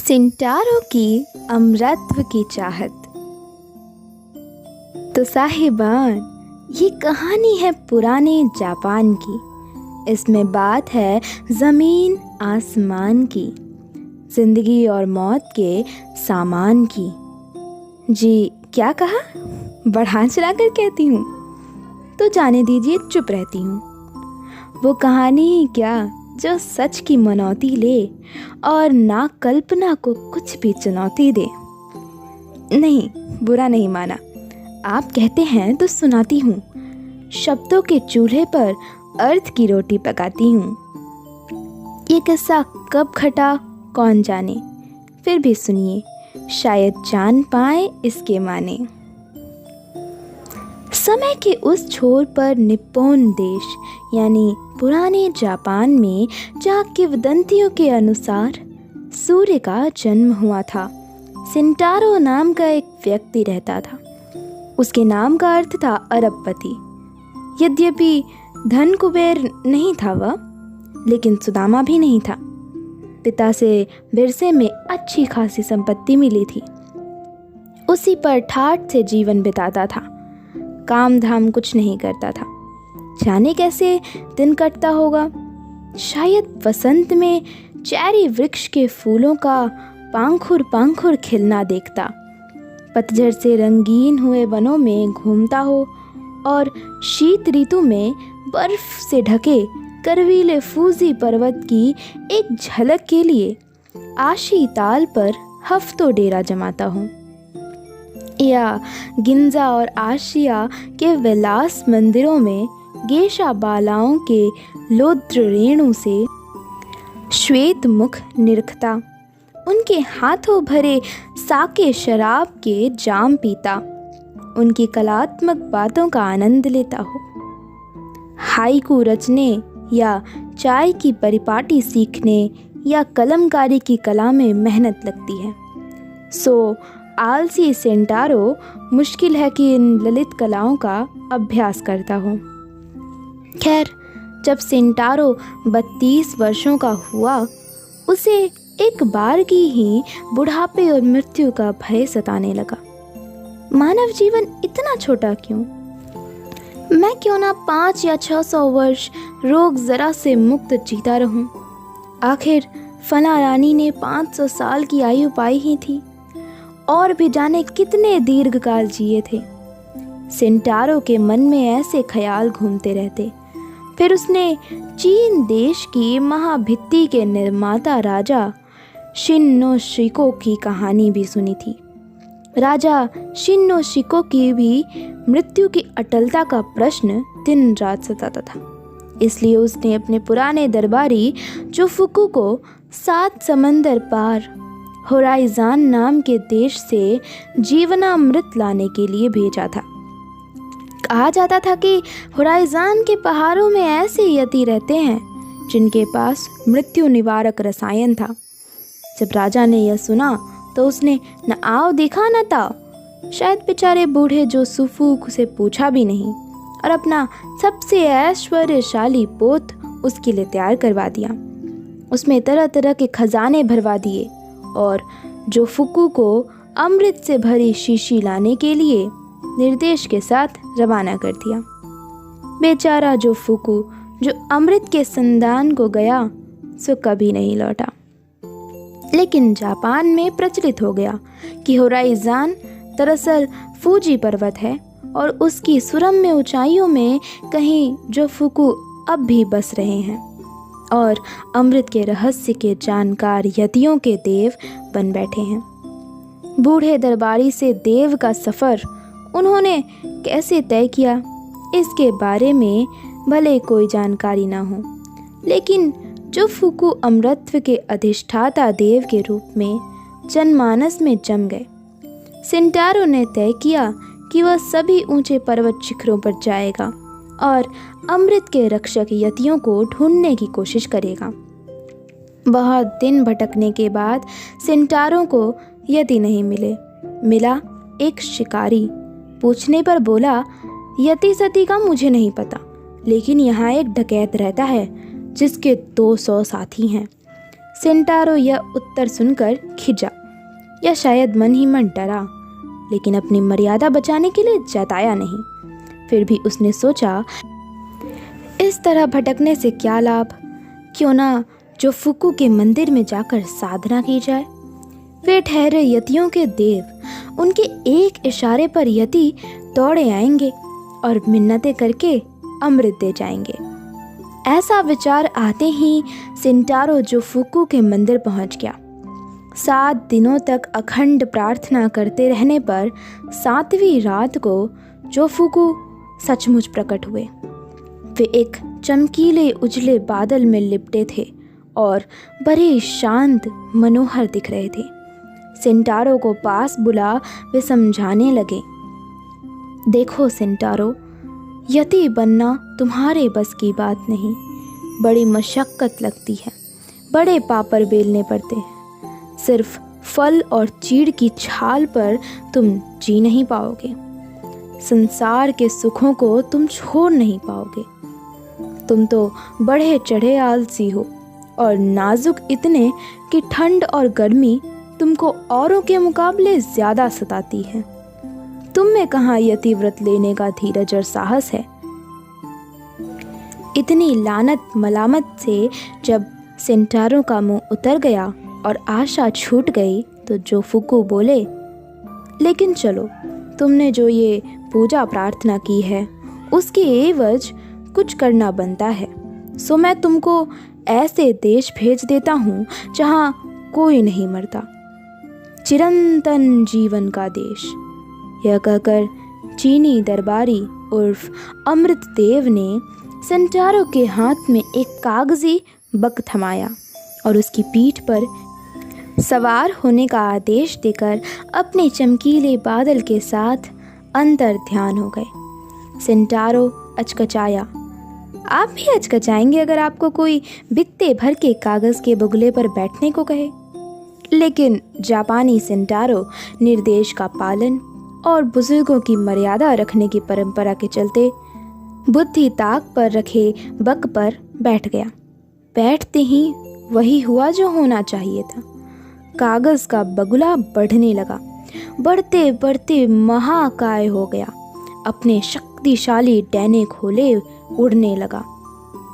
सिंटारो की अमरत्व की चाहत। तो साहिबान, ये कहानी है पुराने जापान की। इसमें बात है ज़मीन आसमान की, ज़िंदगी और मौत के सामान की। जी क्या कहा? बढ़ा चढ़ा कर कहती हूँ तो जाने दीजिए, चुप रहती हूँ। वो कहानी ही क्या जो सच की मनौती ले और ना कल्पना को कुछ भी चुनौती दे। नहीं, बुरा नहीं माना, आप कहते हैं तो सुनाती हूँ। शब्दों के चूल्हे पर अर्थ की रोटी पकाती हूँ। ये किस्सा कब घटा कौन जाने, फिर भी सुनिए, शायद जान पाए इसके माने। समय के उस छोर पर निप्पोन देश यानी पुराने जापान में, जहाँ किंवदंतियों के अनुसार सूर्य का जन्म हुआ था, सिंटारो नाम का एक व्यक्ति रहता था। उसके नाम का अर्थ था अरबपति। यद्यपि धन कुबेर नहीं था वह, लेकिन सुदामा भी नहीं था। पिता से विरसे में अच्छी खासी संपत्ति मिली थी। उसी पर ठाठ से जीवन बिताता था। काम धाम कुछ नहीं करता था। जाने कैसे दिन कटता होगा। शायद वसंत में चेरी वृक्ष के फूलों का पांखुर पांखुर खिलना देखता, पतझड़ से रंगीन हुए वनों में घूमता हो, और शीत ऋतु में बर्फ से ढके करवीले फूजी पर्वत की एक झलक के लिए आशी ताल पर हफ्तों डेरा जमाता हो, या गिंजा और आशिया के विलास मंदिरों में गेशा बालाओं के लोद्र रेणु से श्वेत मुख निरखता, उनके हाथों भरे साके शराब के जाम पीता, उनकी कलात्मक बातों का आनंद लेता हो। हाइकू रचने या चाय की परिपाटी सीखने या कलमकारी की कला में मेहनत लगती है। सो आलसी सिंटारो मुश्किल है कि इन ललित कलाओं का अभ्यास करता हो। खैर, जब सिंटारो 32 वर्षों का हुआ, उसे एक बार की ही बुढ़ापे और मृत्यु का भय सताने लगा। मानव जीवन इतना छोटा क्यों? मैं क्यों ना 500 या 600 वर्ष रोग जरा से मुक्त जीता रहूं? आखिर फना रानी ने 500 साल की आयु पाई ही थी, और भी जाने कितने दीर्घकाल जिए थे। सिंटारो के मन में ऐसे ख्याल घूमते रहते। फिर उसने चीन देश की महाभित्ति के निर्माता राजा शिन्नो शिको की कहानी भी सुनी थी। राजा शिन्नो शिको की भी मृत्यु की अटलता का प्रश्न दिन रात सताता था। इसलिए उसने अपने पुराने दरबारी जोफुकु को 7 समंदर पार होराइज़न नाम के देश से जीवनामृत लाने के लिए भेजा था। कहा जाता था कि होराइज़न के पहाड़ों में ऐसे यति रहते हैं जिनके पास मृत्यु निवारक रसायन था। जब राजा ने यह सुना तो उसने न आओ देखा न ताओ, शायद बेचारे बूढ़े जो सुफूक से पूछा भी नहीं, और अपना सबसे ऐश्वर्यशाली पोत उसके लिए तैयार करवा दिया। उसमें तरह तरह के खजाने भरवा दिए और जोफुकु को अमृत से भरी शीशी लाने के लिए निर्देश के साथ रवाना कर दिया। बेचारा जोफुकु, जो अमृत के संदान को गया, सो कभी नहीं लौटा। लेकिन जापान में प्रचलित हो गया कि होराइज़न दरअसल फूजी पर्वत है, और उसकी सुरम्य ऊंचाइयों में कहीं जोफुकु अब भी बस रहे हैं, और अमृत के रहस्य के जानकार यतियों के देव बन बैठे हैं। बूढ़े दरबारी से देव का सफ़र उन्होंने कैसे तय किया, इसके बारे में भले कोई जानकारी ना हो, लेकिन जोफुकु अमरत्व के अधिष्ठाता देव के रूप में जनमानस में जम गए। सिंटारो ने तय किया कि वह सभी ऊंचे पर्वत शिखरों पर जाएगा और अमृत के रक्षक यतियों को ढूंढने की कोशिश करेगा। बहुत दिन भटकने के बाद सिंटारो को यति नहीं मिले। मिला एक शिकारी। पूछने पर बोला, यति सती का मुझे नहीं पता, लेकिन यहाँ एक डकैत रहता है जिसके 200 साथी हैं। सेंटारो यह उत्तर सुनकर खिजा, या शायद मन ही मन डरा, लेकिन अपनी मर्यादा बचाने के लिए जताया नहीं। फिर भी उसने सोचा, इस तरह भटकने से क्या लाभ, क्यों ना जोफुकु के मंदिर में जाकर साधना की जाए। वे ठहरे यतियों के देव, उनके एक इशारे पर यति दौड़े आएंगे और मिन्नतें करके अमृत दे जाएंगे। ऐसा विचार आते ही सेंटारो जोफुकु के मंदिर पहुंच गया। 7 दिनों तक अखंड प्रार्थना करते रहने पर 7वीं रात को जोफुकु सचमुच प्रकट हुए। वे एक चमकीले उजले बादल में लिपटे थे और बड़े शांत मनोहर दिख रहे थे। सेंटारो को पास बुला वे समझाने लगे, देखो सेंटारो, यति बनना तुम्हारे बस की बात नहीं, बड़ी मशक्क़त लगती है, बड़े पापड़ बेलने पड़ते हैं, सिर्फ फल और चीड़ की छाल पर तुम जी नहीं पाओगे, संसार के सुखों को तुम छोड़ नहीं पाओगे। तुम तो बढ़े चढ़े आलसी हो और नाजुक इतने कि ठंड और गर्मी तुमको औरों के मुकाबले ज़्यादा सताती है। तुम में कहाँ यति व्रत लेने का धीरज और साहस है। इतनी लानत मलामत से जब सेंटारो का मुंह उतर गया और आशा छूट गई तो जोफुकु बोले, लेकिन चलो, तुमने जो ये पूजा प्रार्थना की है उसके एवज कुछ करना बनता है, सो मैं तुमको ऐसे देश भेज देता हूँ जहाँ कोई नहीं मरता, चिरंतन जीवन का देश। यह कहकर चीनी दरबारी उर्फ अमृत देव ने सेंटारो के हाथ में एक कागजी बक थमाया और उसकी पीठ पर सवार होने का आदेश देकर अपने चमकीले बादल के साथ अंतर ध्यान हो गए। सेंटारो अचकचाया। आप भी अचकचाएंगे अगर आपको कोई बित्ते भर के कागज़ के बगुले पर बैठने को कहे। लेकिन जापानी सेंटारो निर्देश का पालन और बुजुर्गों की मर्यादा रखने की परंपरा के चलते बुद्धि ताक पर रखे बक पर बैठ गया। बैठते ही वही हुआ जो होना चाहिए था। कागज़ का बगुला बढ़ने लगा, बढ़ते बढ़ते महाकाय हो गया, अपने शक्तिशाली डैने खोले उड़ने लगा।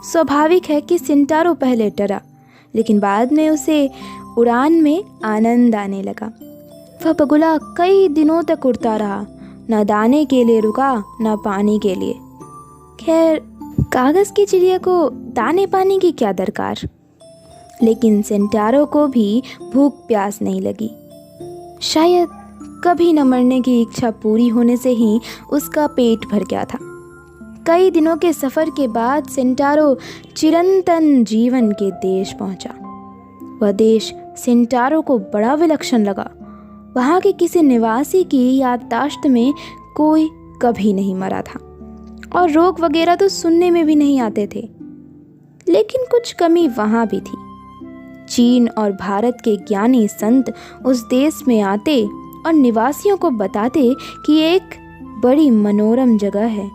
स्वाभाविक है कि सेंटारो पहले डरा, लेकिन बाद में उसे उड़ान में आनंद आने लगा। वह बगुला कई दिनों तक उड़ता रहा, न दाने के लिए रुका न पानी के लिए। खैर, कागज़ की चिड़िया को दाने पानी की क्या दरकार। लेकिन सेंटारो को भी भूख प्यास नहीं लगी। शायद कभी न मरने की इच्छा पूरी होने से ही उसका पेट भर गया था। कई दिनों के सफ़र के बाद सेंटारो चिरंतन जीवन के देश पहुंचा। वह देश सेंटारो को बड़ा विलक्षण लगा। वहाँ के किसी निवासी की याददाश्त में कोई कभी नहीं मरा था और रोग वगैरह तो सुनने में भी नहीं आते थे। लेकिन कुछ कमी वहाँ भी थी। चीन और भारत के ज्ञानी संत उस देश में आते और निवासियों को बताते कि एक बड़ी मनोरम जगह है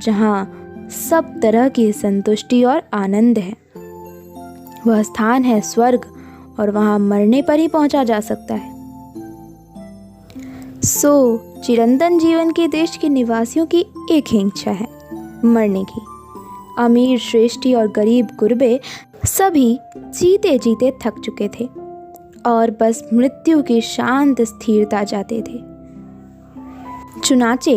जहाँ सब तरह की संतुष्टि और आनंद है। वह स्थान है स्वर्ग और वहाँ मरने पर ही पहुँचा जा सकता है। चिरंतन जीवन के देश के निवासियों की एक ही इच्छा है, मरने की। अमीर श्रेष्ठी और गरीब गुरबे सभी जीते जीते थक चुके थे और बस मृत्यु की शांत स्थिरता चाहते थे। चुनाचे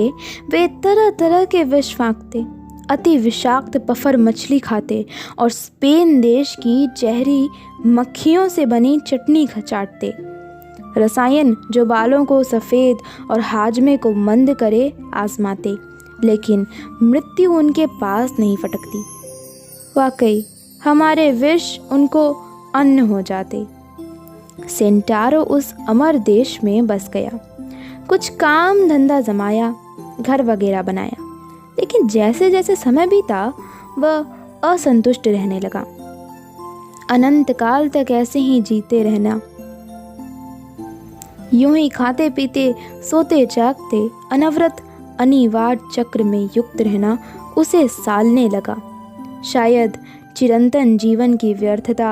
वे तरह तरह के विष फांकते, अति विषाक्त पफर मछली खाते और स्पेन देश की जहरी मक्खियों से बनी चटनी चाटते। रसायन जो बालों को सफ़ेद और हाजमे को मंद करे आजमाते, लेकिन मृत्यु उनके पास नहीं फटकती। वाकई हमारे विष उनको अन्न हो जाते। सेंटारो उस अमर देश में बस गया, कुछ काम धंधा जमाया, घर वगैरह बनाया, लेकिन जैसे जैसे समय बीता वह असंतुष्ट रहने लगा। अनंत काल तक ऐसे ही जीते रहना, यूं ही खाते पीते सोते जागते अनवरत अनिवार्य चक्र में युक्त रहना उसे सालने लगा। शायद चिरंतन जीवन की व्यर्थता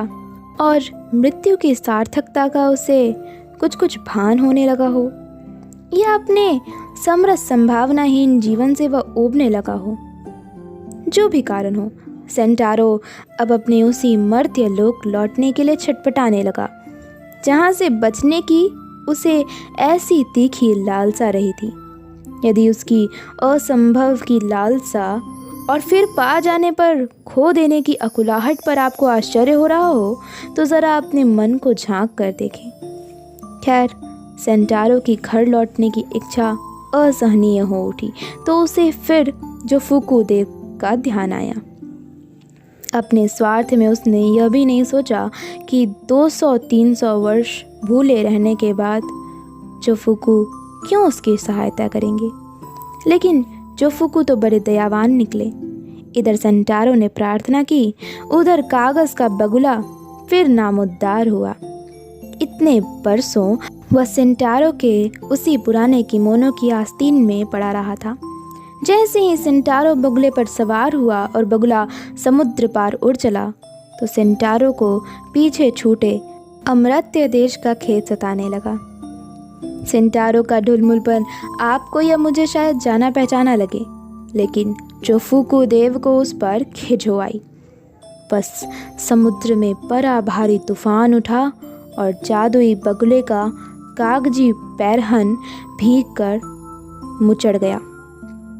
और मृत्यु की सार्थकता का उसे कुछ कुछ भान होने लगा हो, या अपने समरस संभावनाहीन जीवन से वह ऊबने लगा हो। जो भी कारण हो, सेंटारो अब अपने उसी मर्त्य लोक लौटने के लिए छटपटाने लगा, जहाँ से बचने की उसे ऐसी तीखी लालसा रही थी। यदि उसकी असंभव की लालसा और फिर पा जाने पर खो देने की अकुलाहट पर आपको आश्चर्य हो रहा हो, तो ज़रा अपने मन को झांक कर देखें। खैर, सेंटारो की घर लौटने की इच्छा असहनीय हो उठी, तो उसे फिर जोफुकु देव का ध्यान आया। अपने स्वार्थ में उसने यह भी नहीं सोचा कि 200-300 वर्ष भूले रहने के बाद जोफुकु क्यों उसकी सहायता करेंगे। लेकिन जोफुकु तो बड़े दयावान निकले। इधर सेंटारो ने प्रार्थना की, उधर कागज़ का बगुला फिर नामुद्दार हुआ। इतने बरसों वह सेंटारो के उसी पुराने किमोनो की आस्तीन में पड़ा रहा था। जैसे ही सेंटारो बगुले पर सवार हुआ और बगुला समुद्र पार उड़ चला, तो सेंटारो को पीछे छूटे अमर्त्य देश का खेद सताने लगा। सेंटारो का ढुलमुलपन आपको या मुझे शायद जाना पहचाना लगे, लेकिन जोफुकु देव को उस पर खिज हो आई। बस समुद्र में बड़ा भारी तूफान उठा और जादुई बगुले का कागजी पैरहन भीग कर मुचड़ गया।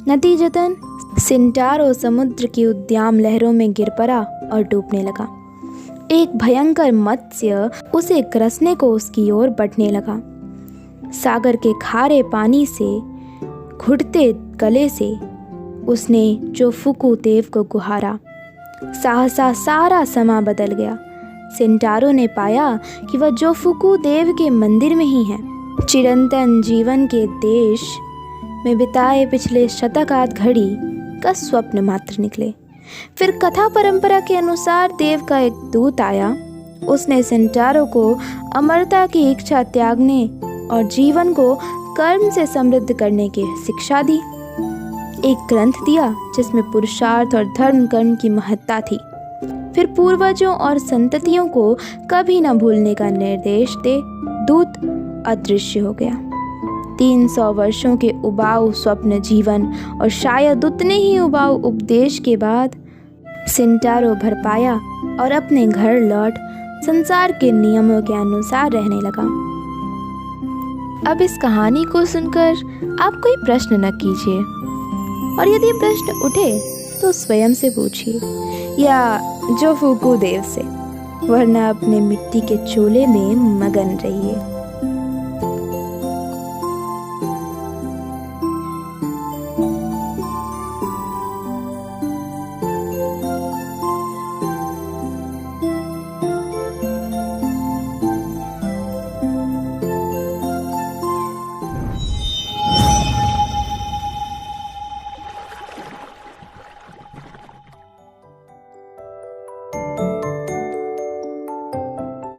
नतीजतन सेंटारो समुद्र की उद्दाम लहरों में गिर पड़ा और डूबने लगा। एक भयंकर मत्स्य उसे ग्रसने को उसकी ओर बढ़ने लगा। सागर के खारे पानी से घुटते गले से उसने जोफुकु देव को गुहारा। सहसा सारा समा बदल गया। सेंटारो ने पाया कि वह जोफुकु देव के मंदिर में ही है। चिरंतन जीवन के देश में बिताए पिछले शतकात घड़ी का स्वप्न मात्र निकले। फिर कथा परंपरा के अनुसार देव का एक दूत आया। उसने सेंटारो को अमरता की इच्छा त्यागने और जीवन को कर्म से समृद्ध करने की शिक्षा दी। एक ग्रंथ दिया जिसमें पुरुषार्थ और धर्म कर्म की महत्ता थी। फिर पूर्वजों और संततियों को कभी न भूलने का निर्देश दे दूत अदृश्य हो गया। 300 वर्षों के उबाऊ स्वप्न जीवन और शायद उतने ही उबाऊ उपदेश के बाद सेंटारो भर पाया और अपने घर लौट संसार के नियमों के अनुसार रहने लगा। अब इस कहानी को सुनकर आप कोई प्रश्न न कीजिए, और यदि प्रश्न उठे तो स्वयं से पूछिए या जोफुकु देव से, वरना अपने मिट्टी के चूल्हे में मगन रहिए।